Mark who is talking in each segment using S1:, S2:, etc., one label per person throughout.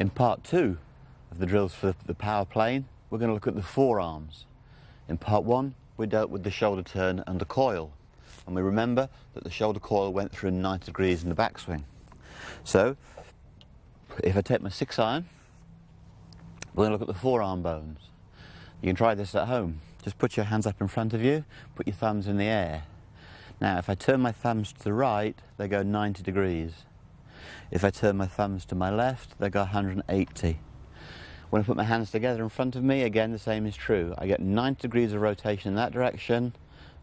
S1: In part 2 of the drills for the power plane, we're going to look at the forearms. In part 1, we dealt with the shoulder turn and the coil. And we remember that the shoulder coil went through 90 degrees in the backswing. So, if I take my 6-iron, we're going to look at the forearm bones. You can try this at home. Just put your hands up in front of you, put your thumbs in the air. Now, if I turn my thumbs to the right, they go 90 degrees. If I turn my thumbs to my left, they go 180. When I put my hands together in front of me, again, the same is true. I get 90 degrees of rotation in that direction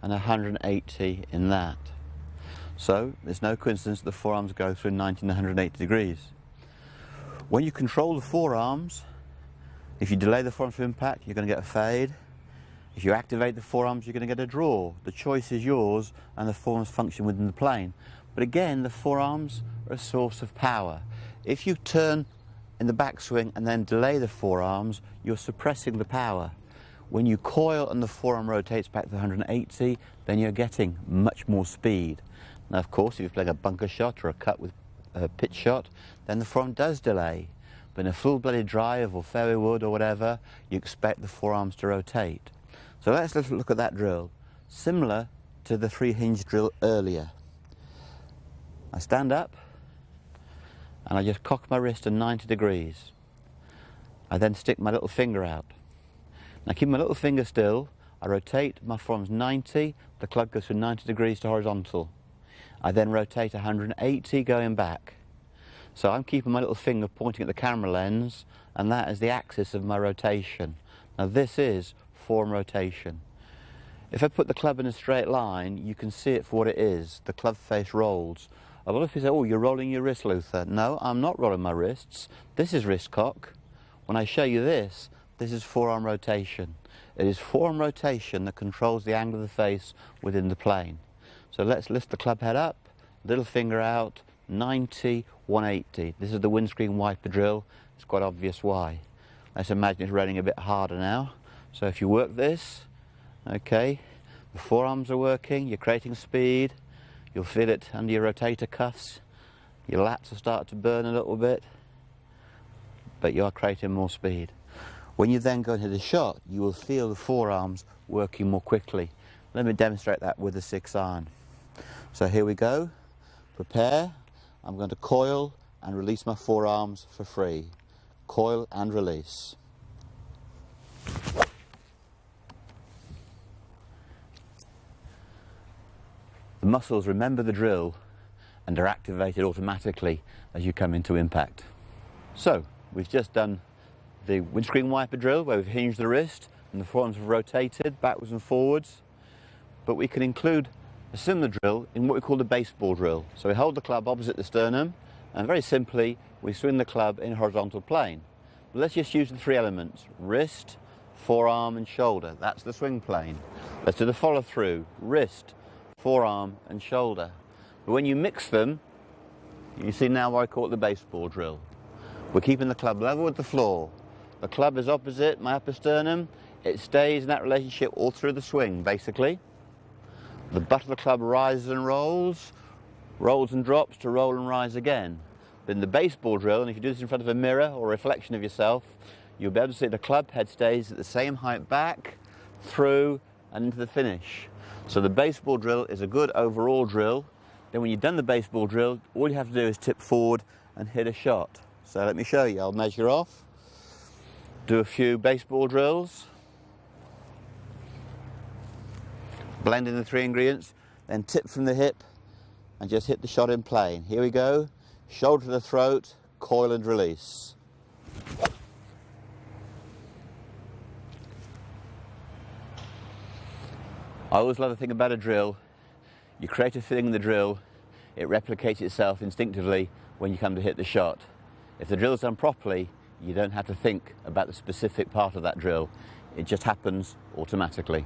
S1: and 180 in that. So, there's no coincidence that the forearms go through 90 and 180 degrees. When you control the forearms, if you delay the forearms for impact, you're going to get a fade. If you activate the forearms, you're going to get a draw. The choice is yours, and the forearms function within the plane. But again, the forearms are a source of power. If you turn in the backswing and then delay the forearms, you're suppressing the power. When you coil and the forearm rotates back to 180, then you're getting much more speed. Now, of course, if you're playing a bunker shot or a cut with a pitch shot, then the forearm does delay. But in a full-blooded drive or fairway wood or whatever, you expect the forearms to rotate. So let's look at that drill, similar to the 3-hinge drill earlier. I stand up and I just cock my wrist to 90 degrees. I then stick my little finger out. Now keep my little finger still, I rotate my forearms 90, the club goes from 90 degrees to horizontal. I then rotate 180 going back. So I'm keeping my little finger pointing at the camera lens, and that is the axis of my rotation. Now this is forearm rotation. If I put the club in a straight line, you can see it for what it is. The club face rolls. A lot of people say, oh, you're rolling your wrist, Luther. No, I'm not rolling my wrists. This is wrist cock. When I show you this, this is forearm rotation. It is forearm rotation that controls the angle of the face within the plane. So let's lift the club head up, little finger out, 90, 180. This is the windscreen wiper drill. It's quite obvious why. Let's imagine it's raining a bit harder now. So if you work this, okay, the forearms are working, you're creating speed, you'll feel it under your rotator cuffs, your lats will start to burn a little bit, but you are creating more speed. When you then go into the shot, you will feel the forearms working more quickly. Let me demonstrate that with a 6-iron. So here we go, prepare, I'm going to coil and release my forearms for free. Coil and release. The muscles remember the drill and are activated automatically as you come into impact. So, we've just done the windscreen wiper drill where we've hinged the wrist and the forearms have rotated backwards and forwards. But we can include a similar drill in what we call the baseball drill. So we hold the club opposite the sternum and very simply we swing the club in a horizontal plane. But let's just use the 3 elements, wrist, forearm and shoulder. That's the swing plane. Let's do the follow through, wrist, forearm and shoulder. But when you mix them, you see now why I call it the baseball drill. We're keeping the club level with the floor. The club is opposite my upper sternum. It stays in that relationship all through the swing, basically. The butt of the club rises and rolls and drops to roll and rise again. But in the baseball drill, and if you do this in front of a mirror or a reflection of yourself, you'll be able to see the club head stays at the same height back, through and into the finish. So the baseball drill is a good overall drill. Then when you've done the baseball drill, all you have to do is tip forward and hit a shot. So let me show you. I'll measure off, do a few baseball drills, blend in the 3 ingredients, then tip from the hip and just hit the shot in plane. Here we go. Shoulder to the throat, coil and release. I always love the thing about a drill. You create a feeling in the drill, it replicates itself instinctively when you come to hit the shot. If the drill's done properly, you don't have to think about the specific part of that drill. It just happens automatically.